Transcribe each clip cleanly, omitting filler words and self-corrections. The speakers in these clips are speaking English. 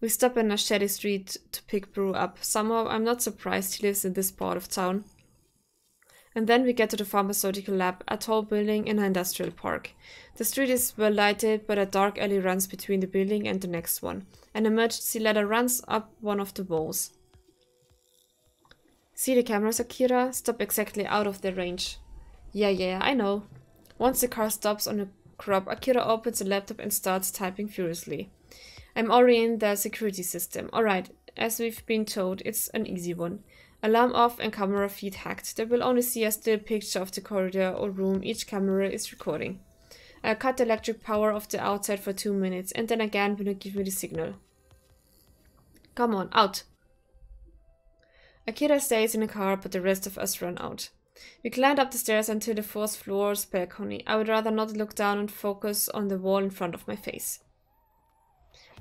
We stop in a shady street to pick Brew up. Somehow, I'm not surprised he lives in this part of town. And then we get to the pharmaceutical lab, a tall building in an industrial park. The street is well lighted, but a dark alley runs between the building and the next one. An emergency ladder runs up one of the walls. See the cameras, Akira? Stop exactly out of their range. Yeah, I know. Once the car stops on a crop, Akira opens the laptop and starts typing furiously. I'm already in the security system. Alright, as we've been told, it's an easy one. Alarm off and camera feed hacked. They will only see a still picture of the corridor or room each camera is recording. I'll cut the electric power off the outside for 2 minutes and then again when you give me the signal. Come on, out! Akira stays in the car, but the rest of us run out. We climbed up the stairs until the 4th floor's balcony. I would rather not look down and focus on the wall in front of my face.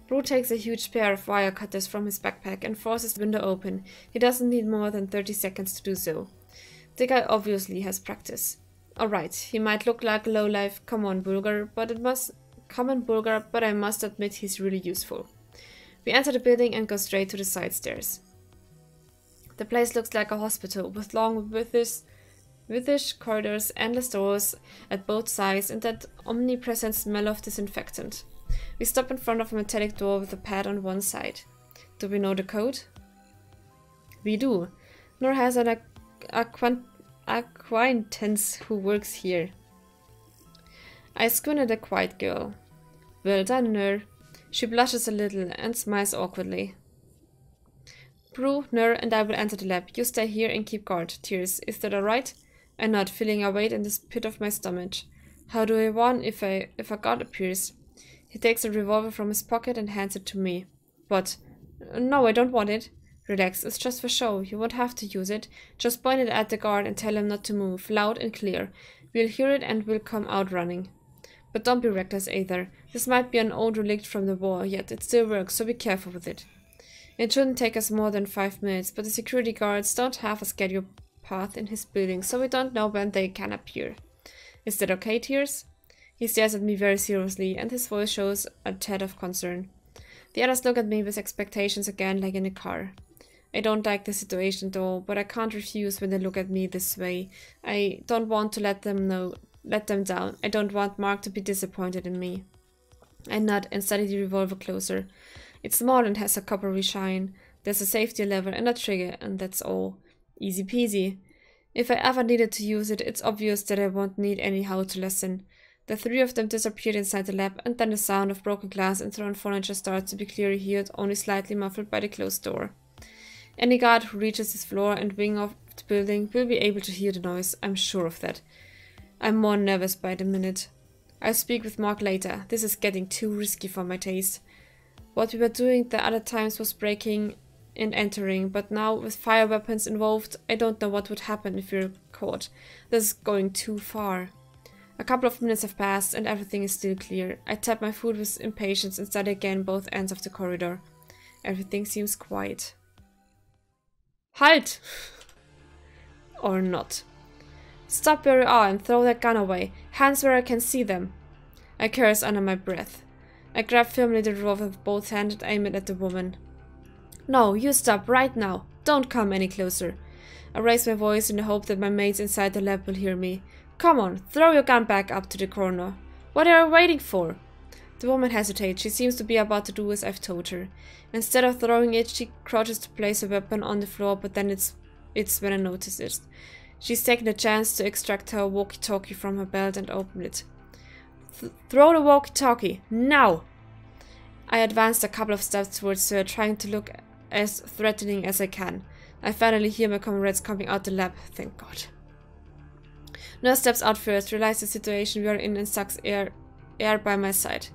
Brew takes a huge pair of wire cutters from his backpack and forces the window open. He doesn't need more than 30 seconds to do so. The guy obviously has practice. Alright, he might look like a lowlife common burger, but I must admit he's really useful. We enter the building and go straight to the side stairs. The place looks like a hospital, with long widthish corridors, endless doors at both sides, and that omnipresent smell of disinfectant. We stop in front of a metallic door with a pad on one side. Do we know the code? We do. Nor has an acquaintance who works here. I squint at the quiet girl. Well done, Nur. She blushes a little and smiles awkwardly. Brew, Nur, and I will enter the lab. You stay here and keep guard. Tears, is that alright? I nod, feeling a weight in the pit of my stomach. How do I warn if a guard appears? He takes a revolver from his pocket and hands it to me. What? No, I don't want it. Relax, it's just for show. You won't have to use it. Just point it at the guard and tell him not to move, loud and clear. We'll hear it and we'll come out running. But don't be reckless either. This might be an old relic from the war, yet it still works, so be careful with it. It shouldn't take us more than 5 minutes, but the security guards don't have a scheduled path in his building, so we don't know when they can appear. Is that okay, Tears? He stares at me very seriously, and his voice shows a tad of concern. The others look at me with expectations again, like in a car. I don't like the situation though, but I can't refuse when they look at me this way. I don't want to let them down. I don't want Mark to be disappointed in me. I nod and study the revolver closer. It's small and has a coppery shine. There's a safety lever and a trigger, and that's all. Easy peasy. If I ever needed to use it, it's obvious that I won't need anyhow to lesson. The 3 of them disappeared inside the lab, and then the sound of broken glass and thrown furniture starts to be clearly heard, only slightly muffled by the closed door. Any guard who reaches this floor and wing of the building will be able to hear the noise, I'm sure of that. I'm more nervous by the minute. I'll speak with Mark later. This is getting too risky for my taste. What we were doing the other times was breaking and entering, but now with fire weapons involved, I don't know what would happen if we're caught. This is going too far. A couple of minutes have passed and everything is still clear. I tap my foot with impatience and study again both ends of the corridor. Everything seems quiet. Halt! Or not. Stop where you are and throw that gun away. Hands where I can see them. I curse under my breath. I grab firmly the revolver with both hands and aim it at the woman. No, you stop right now. Don't come any closer. I raise my voice in the hope that my mates inside the lab will hear me. Come on, throw your gun back up to the corner. What are you waiting for? The woman hesitates. She seems to be about to do as I've told her. Instead of throwing it, she crouches to place her weapon on the floor, but then it's when I notice it. She's taken the chance to extract her walkie-talkie from her belt and open it. Throw the walkie-talkie, now! I advanced a couple of steps towards her, trying to look as threatening as I can. I finally hear my comrades coming out the lab, thank God. Nurse steps out first, realizes the situation we are in and sucks air by my side.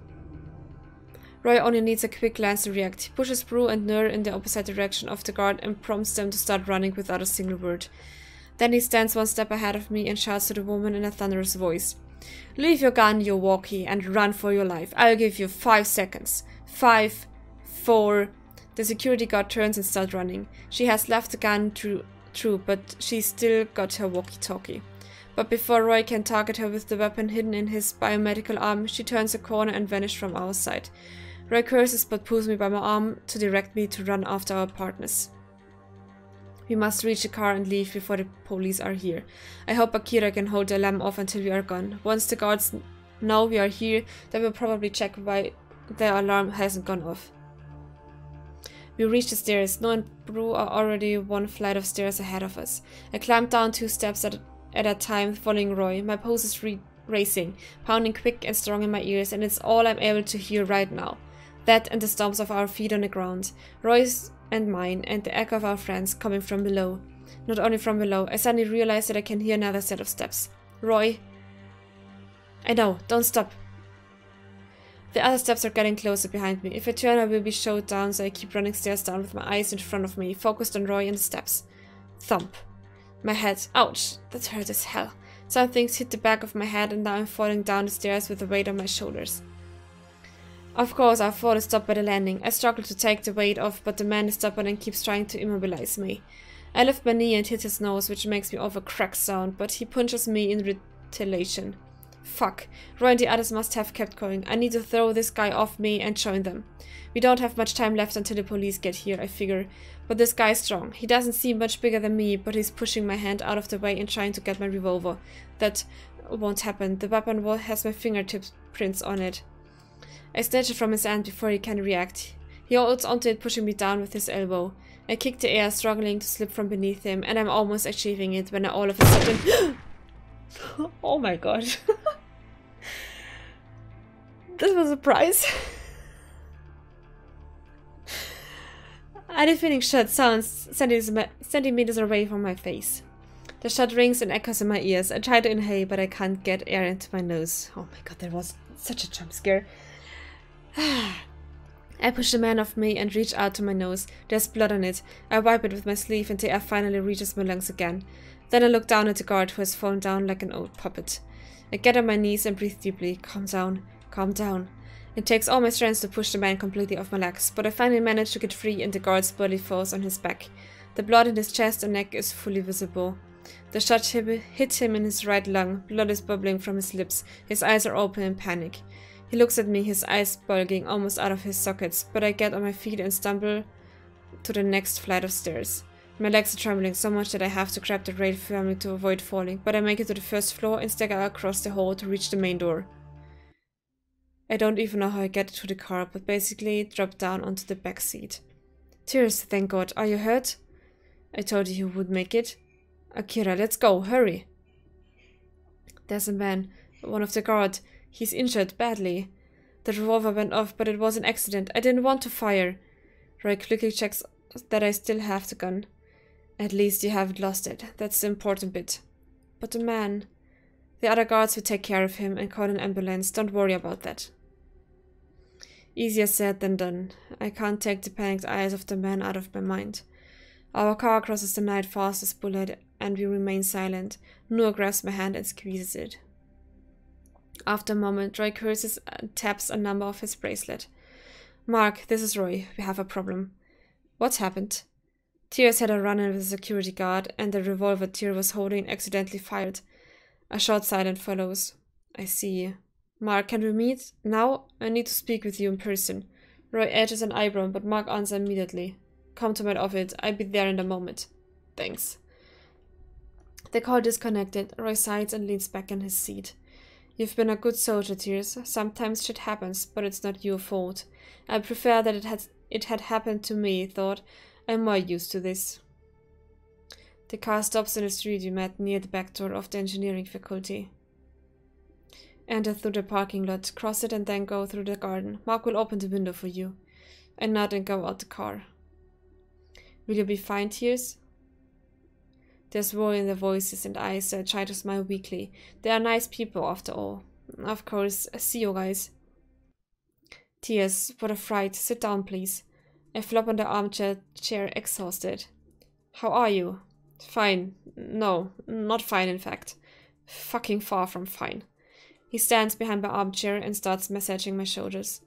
Roy only needs a quick glance to react. He pushes Brew and Nur in the opposite direction of the guard and prompts them to start running without a single word. Then he stands one step ahead of me and shouts to the woman in a thunderous voice. Leave your gun, you walkie, and run for your life. I'll give you 5 seconds. 5, 4... The security guard turns and starts running. She has left the gun true, but she's still got her walkie-talkie. But before Roy can target her with the weapon hidden in his biomedical arm, she turns a corner and vanishes from our sight. Roy curses but pulls me by my arm to direct me to run after our partners. We must reach the car and leave before the police are here. I hope Akira can hold the alarm off until we are gone. Once the guards know we are here, they will probably check why the alarm hasn't gone off. We reach the stairs. Noah and Brew are already one flight of stairs ahead of us. I climb down 2 steps at a time, following Roy. My pulse is racing, pounding quick and strong in my ears, and it's all I'm able to hear right now. That and the stomps of our feet on the ground. Roy's and mine, and the echo of our friends coming from below. Not only from below, I suddenly realize that I can hear another set of steps. Roy. I know, don't stop. The other steps are getting closer behind me. If I turn, I will be shot down, so I keep running stairs down with my eyes in front of me, focused on Roy and the steps. Thump. My head. Ouch. That hurt as hell. Some things hit the back of my head, and now I'm falling down the stairs with the weight on my shoulders. Of course, our fall is stopped by the landing. I struggle to take the weight off, but the man is stubborn and keeps trying to immobilize me. I lift my knee and hit his nose, which makes me offer a crack sound, but he punches me in retaliation. Fuck. Roy and the others must have kept going. I need to throw this guy off me and join them. We don't have much time left until the police get here, I figure. But this guy's strong. He doesn't seem much bigger than me, but he's pushing my hand out of the way and trying to get my revolver. That won't happen. The weapon has my fingertips prints on it. I snatch it from his hand before he can react. He holds onto it, pushing me down with his elbow. I kick the air, struggling to slip from beneath him, and I'm almost achieving it when I all of a sudden... Oh my god. This was a surprise. A deafening shot sounds centimeters away from my face. The shot rings and echoes in my ears. I try to inhale, but I can't get air into my nose. Oh my god, that was such a jump scare. I push the man off me and reach out to my nose. There's blood on it. I wipe it with my sleeve and the air finally reaches my lungs again. Then I look down at the guard who has fallen down like an old puppet. I get on my knees and breathe deeply. Calm down. Calm down. It takes all my strength to push the man completely off my legs, but I finally manage to get free and the guard's body falls on his back. The blood in his chest and neck is fully visible. The shot hit him in his right lung. Blood is bubbling from his lips. His eyes are open in panic. He looks at me, his eyes bulging almost out of his sockets, but I get on my feet and stumble to the next flight of stairs. My legs are trembling so much that I have to grab the rail firmly to avoid falling, but I make it to the first floor and stagger across the hall to reach the main door. I don't even know how I get to the car, but basically drop down onto the back seat. Tears, thank God. Are you hurt? I told you you would make it. Akira, let's go, hurry. There's a man, one of the guard. He's injured badly. The revolver went off, but it was an accident. I didn't want to fire. Roy quickly checks that I still have the gun. At least you haven't lost it. That's the important bit. But the man... The other guards will take care of him and call an ambulance. Don't worry about that. Easier said than done. I can't take the panicked eyes of the man out of my mind. Our car crosses the night fast as bullet, and we remain silent. Noah grabs my hand and squeezes it. After a moment, Roy curses and taps a number off his bracelet. Mark, this is Roy. We have a problem. What happened? Tears had a run-in with the security guard, and the revolver Tyr was holding accidentally fired. A short silence follows. I see. Mark, can we meet? Now? I need to speak with you in person. Roy edges an eyebrow, but Mark answers immediately. Come to my office. I'll be there in a moment. Thanks. The call disconnected. Roy sighs and leans back in his seat. You've been a good soldier, Tears. Sometimes shit happens, but it's not your fault. I prefer that it had happened to me, thought. I'm more used to this. The car stops in the street we met near the back door of the engineering faculty. Enter through the parking lot, cross it and then go through the garden. Mark will open the window for you. I nod and go out the car. Will you be fine, Tears? There's woe in their voices and eyes, so I try to smile weakly. They are nice people, after all. Of course, see you guys. Tears, what a fright. Sit down, please. I flop on the armchair, exhausted. How are you? Fine. No, not fine, in fact. Fucking far from fine. He stands behind my armchair and starts massaging my shoulders.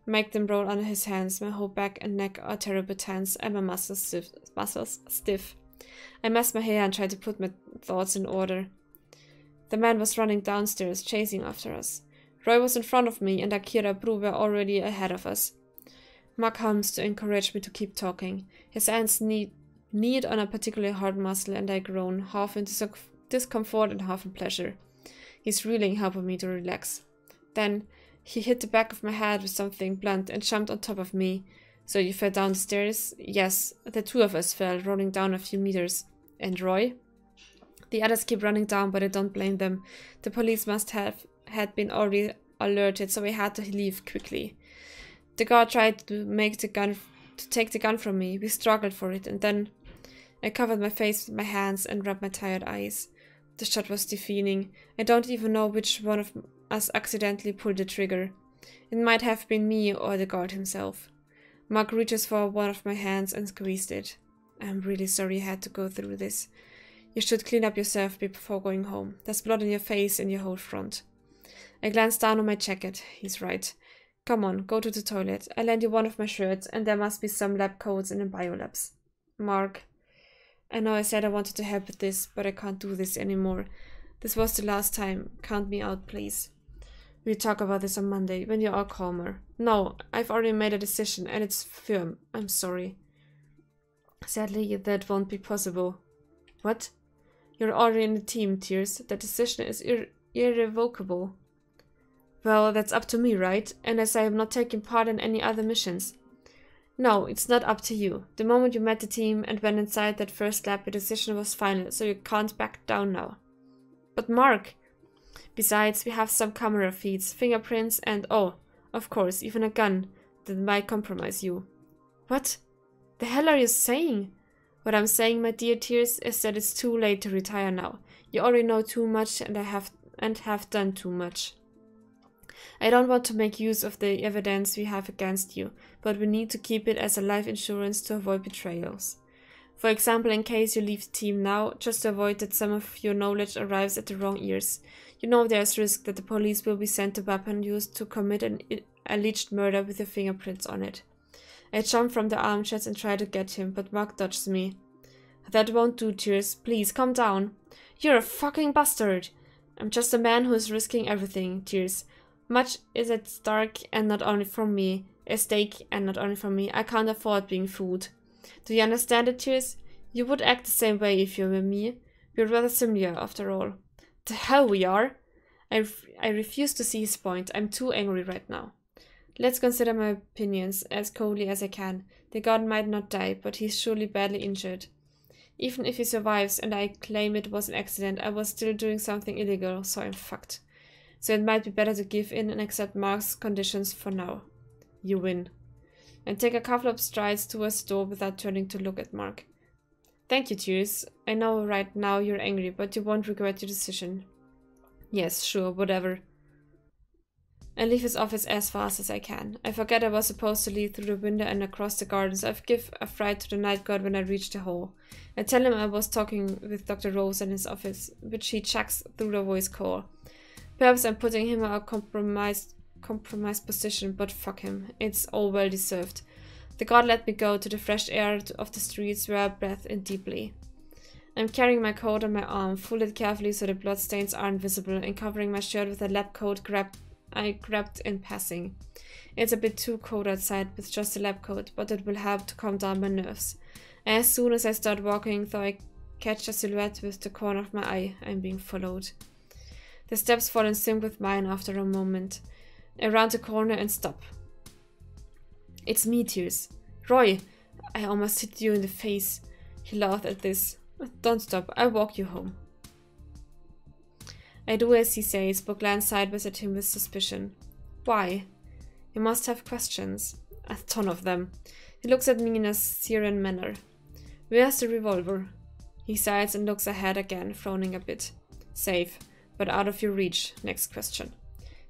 Make them roll under his hands. My whole back and neck are terribly tense and my muscles stiff. I mess my hair and try to put my thoughts in order. The man was running downstairs, chasing after us. Roy was in front of me and Akira Brew were already ahead of us. Mark hums to encourage me to keep talking. His hands knead on a particularly hard muscle, and I groan, half in discomfort and half in pleasure. He's reeling, helping me to relax. Then he hit the back of my head with something blunt and jumped on top of me. So you fell down the stairs? Yes, the two of us fell, rolling down a few meters. And Roy? The others keep running down, but I don't blame them. The police must have had been already alerted, so we had to leave quickly. The guard tried to take the gun from me. We struggled for it, and then I covered my face with my hands and rubbed my tired eyes. The shot was deafening. I don't even know which one of us accidentally pulled the trigger. It might have been me or the guard himself. Mark reaches for one of my hands and squeezed it. I'm really sorry you had to go through this. You should clean up yourself before going home. There's blood on your face and your whole front. I glanced down on my jacket. He's right. Come on, go to the toilet. I'll lend you one of my shirts, and there must be some lab coats in the biolabs. Mark, I know I said I wanted to help with this, but I can't do this anymore. This was the last time. Count me out, please. We'll talk about this on Monday, when you're all calmer. No, I've already made a decision, and it's firm. I'm sorry. Sadly, that won't be possible. What? You're already in the team, Tears. That decision is irrevocable. Well, that's up to me, right? Unless I am not taking part in any other missions. No, it's not up to you. The moment you met the team and went inside that first lab, your decision was final, so you can't back down now. But Mark! Besides, we have some camera feeds, fingerprints, and oh, of course, even a gun that might compromise you. What the hell are you saying? What I'm saying, my dear Tears, is that it's too late to retire now. You already know too much, and have done too much. I don't want to make use of the evidence we have against you, but we need to keep it as a life insurance to avoid betrayals. For example, in case you leave the team now, just to avoid that some of your knowledge arrives at the wrong ears. You know there's risk that the police will be sent a weapon used to commit an alleged murder with your fingerprints on it. I jump from the armchairs and try to get him, but Mark dodges me. That won't do, Tears. Please, calm down. You're a fucking bastard. I'm just a man who is risking everything, Tears. Much is at stake, and not only from me. I can't afford being fooled. Do you understand it, Tears? You would act the same way if you were me. We're rather similar, after all. The hell we are! I refuse to see his point. I'm too angry right now. Let's consider my opinions as coldly as I can. The god might not die, but he's surely badly injured. Even if he survives and I claim it was an accident, I was still doing something illegal, so I'm fucked. So it might be better to give in and accept Mark's conditions for now. You win. And take a couple of strides towards the door without turning to look at Mark. Thank you, Tears. I know right now you're angry, but you won't regret your decision. Yes, sure, whatever. I leave his office as fast as I can. I forget I was supposed to leave through the window and across the gardens. I give a fright to the night god when I reach the hall. I tell him I was talking with Dr. Rose in his office, which he checks through the voice call. Perhaps I'm putting him in a compromised position, but fuck him. It's all well deserved. The god let me go to the fresh air of the streets where I breathe in deeply. I'm carrying my coat on my arm, folded carefully so the bloodstains aren't visible, and covering my shirt with a lab coat I grabbed in passing. It's a bit too cold outside with just a lab coat, but it will help to calm down my nerves. And as soon as I start walking, though I catch a silhouette with the corner of my eye, I'm being followed. The steps fall in sync with mine after a moment. I round the corner and stop. It's me, Tears. Roy! I almost hit you in the face. He laughed at this. Don't stop, I'll walk you home. I do as he says, but glance sideways at him with suspicion. Why? You must have questions. A ton of them. He looks at me in a serene manner. Where's the revolver? He sighs and looks ahead again, frowning a bit. Safe, but out of your reach. Next question.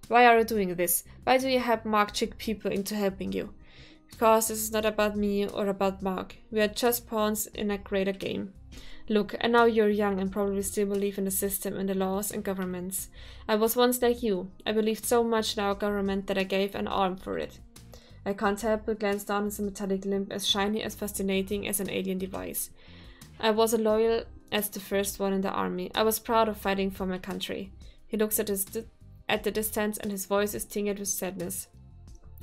Why are you doing this? Why do you help Mark trick people into helping you? Because this is not about me or about Mark. We are just pawns in a greater game. Look, I know you're young and probably still believe in the system and the laws and governments. I was once like you. I believed so much in our government that I gave an arm for it. I can't help but glance down at the metallic limb, as shiny as fascinating as an alien device. I was as loyal as the first one in the army. I was proud of fighting for my country. He looks at the distance and his voice is tinged with sadness.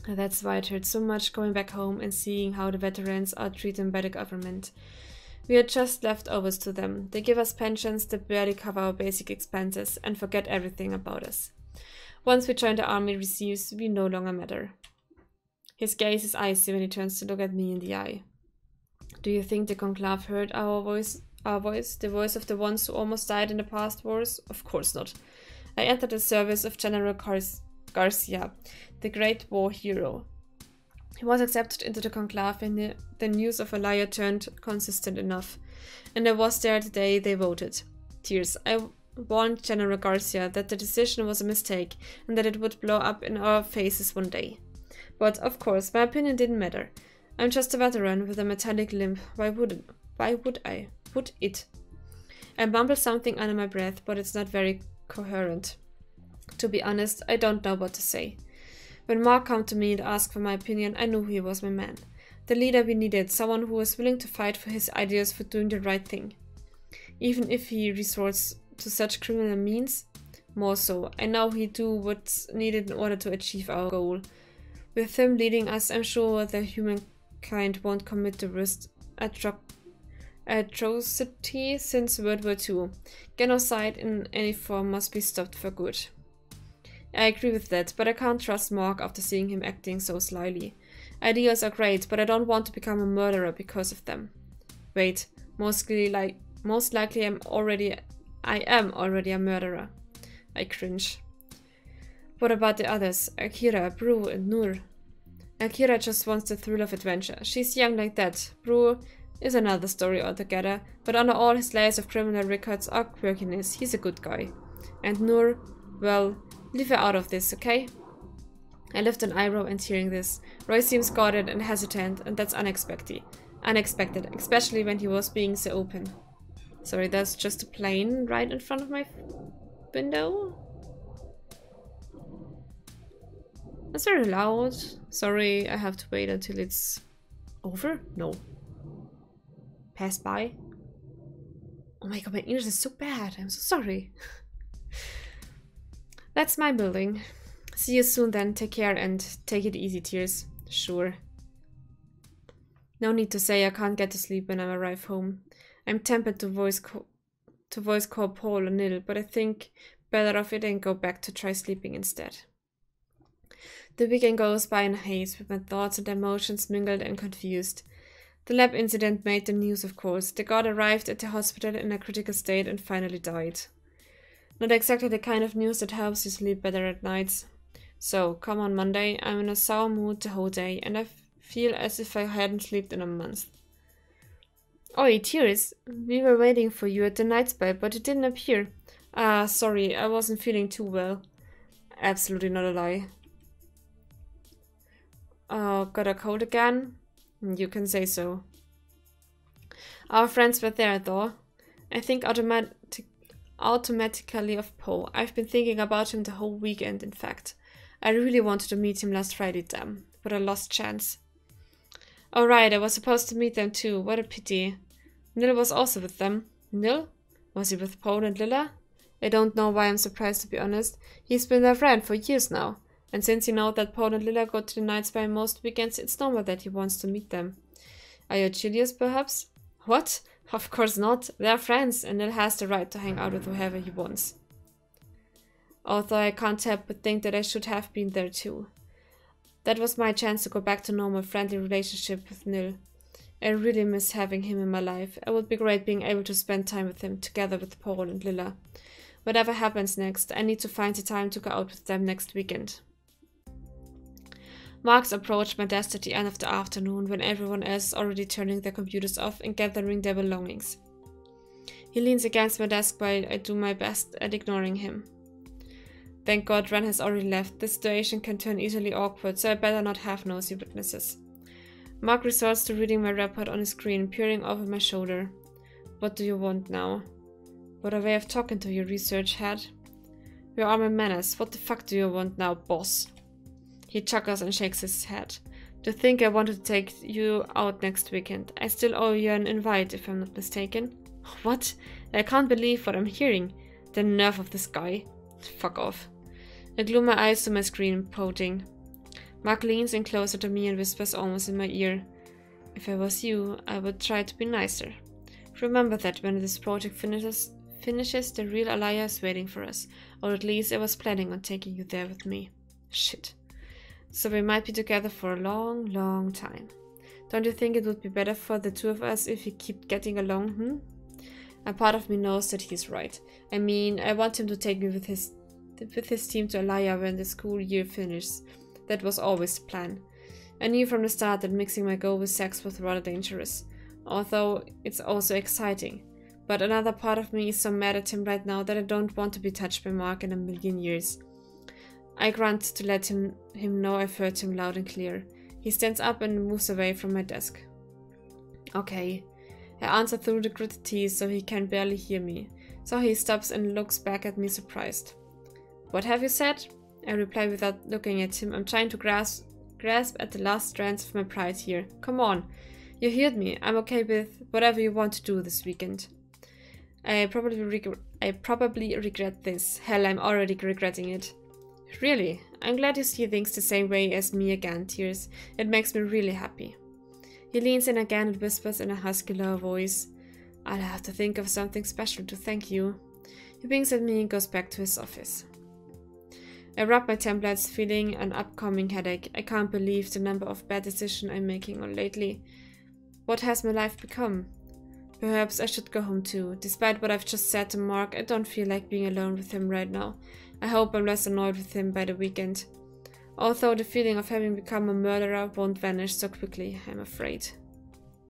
That's why it hurts so much going back home and seeing how the veterans are treated by the government. We are just leftovers to them. They give us pensions that barely cover our basic expenses and forget everything about us. Once we join the army receives, we no longer matter. His gaze is icy when he turns to look at me in the eye. Do you think the conclave heard our voice, the voice of the ones who almost died in the past wars? Of course not. I entered the service of General Garcia, the great war hero. He was accepted into the conclave and the news of a liar turned consistent enough. And I was there the day they voted. Tears. I warned General Garcia that the decision was a mistake and that it would blow up in our faces one day. But, of course, my opinion didn't matter. I'm just a veteran with a metallic limb. Why would I? Would it? I mumble something under my breath, but it's not very coherent. To be honest, I don't know what to say. When Mark came to me and asked for my opinion, I knew he was my man. The leader we needed, someone who was willing to fight for his ideas for doing the right thing. Even if he resorts to such criminal means, more so. I know he'd do what's needed in order to achieve our goal. With him leading us, I'm sure that humankind won't commit the worst atrocity since World War II. Genocide in any form must be stopped for good. I agree with that, but I can't trust Mark after seeing him acting so slyly. Ideas are great, but I don't want to become a murderer because of them. Wait, most likely I am already a murderer. I cringe. What about the others? Akira, Bru, and Nur. Akira just wants the thrill of adventure. She's young like that. Bru is another story altogether, but under all his layers of criminal records or quirkiness, he's a good guy. And Nur, well, leave her out of this, okay? I lift an eyebrow and hearing this. Roy seems guarded and hesitant, and that's unexpected, especially when he was being so open. Sorry, there's just a plane right in front of my window? That's very loud. Sorry, I have to wait until it's over? No. Pass by? Oh my god, my English is so bad. I'm so sorry. That's my building. See you soon then. Take care and take it easy, Tears. Sure. No need to say I can't get to sleep when I arrive home. I'm tempted to voice call Paul or Nil, but I think better of it and go back to try sleeping instead. The weekend goes by in a haze, with my thoughts and emotions mingled and confused. The lab incident made the news, of course. The guard arrived at the hospital in a critical state and finally died. Not exactly the kind of news that helps you sleep better at nights. So, come on Monday, I'm in a sour mood the whole day, and I feel as if I hadn't slept in a month. Oi, Tears, we were waiting for you at the night spell, but you didn't appear. Ah, sorry, I wasn't feeling too well. Absolutely not a lie. Oh, got a cold again? You can say so. Our friends were there, though. I think automatically of Poe. I've been thinking about him the whole weekend, in fact. I really wanted to meet him last Friday, damn. But I lost chance. Oh right, I was supposed to meet them too. What a pity. Nil was also with them. Nil? Was he with Poe and Lilla? I don't know why I'm surprised, to be honest. He's been their friend for years now. And since you know that Paul and Lilla go to the night spy most weekends, it's normal that he wants to meet them. Are you jealous, perhaps? What? Of course not. They're friends, and Nil has the right to hang out with whoever he wants. Although I can't help but think that I should have been there too. That was my chance to go back to normal friendly relationship with Nil. I really miss having him in my life. It would be great being able to spend time with him, together with Paul and Lilla. Whatever happens next, I need to find the time to go out with them next weekend. Marks approached my desk at the end of the afternoon when everyone else is already turning their computers off and gathering their belongings. He leans against my desk while I do my best at ignoring him. Thank God Ren has already left. This situation can turn easily awkward, so I better not have nosy witnesses. Mark resorts to reading my report on his screen, peering over my shoulder. What do you want now? What a way of talking to you, research head. Where are my manners? What the fuck do you want now, boss? He chuckles and shakes his head. To think I wanted to take you out next weekend. I still owe you an invite, if I'm not mistaken. What? I can't believe what I'm hearing. The nerve of this guy. Fuck off. I glue my eyes to my screen, pouting. Mark leans in closer to me and whispers almost in my ear. If I was you, I would try to be nicer. Remember that when this project finishes, the real Alaya is waiting for us. Or at least I was planning on taking you there with me. Shit. So we might be together for a long, long time. Don't you think it would be better for the two of us if we keep getting along, A part of me knows that he's right. I mean, I want him to take me with his team to Alaya when the school year finishes. That was always the plan. I knew from the start that mixing my goal with sex was rather dangerous, although it's also exciting. But another part of me is so mad at him right now that I don't want to be touched by Mark in a million years. I grunt to let him know I've heard him loud and clear. He stands up and moves away from my desk. Okay. I answer through the gritted teeth so he can barely hear me. So he stops and looks back at me surprised. What have you said? I reply without looking at him. I'm trying to grasp at the last strands of my pride here. Come on. You heard me. I'm okay with whatever you want to do this weekend. I probably regret this. Hell, I'm already regretting it. Really? I'm glad you see things the same way as me again, Tears. It makes me really happy. He leans in again and whispers in a husky, low voice. I'll have to think of something special to thank you. He winks at me and goes back to his office. I rub my temples, feeling an upcoming headache. I can't believe the number of bad decisions I'm making lately. What has my life become? Perhaps I should go home too. Despite what I've just said to Mark, I don't feel like being alone with him right now. I hope I'm less annoyed with him by the weekend. Although the feeling of having become a murderer won't vanish so quickly, I'm afraid.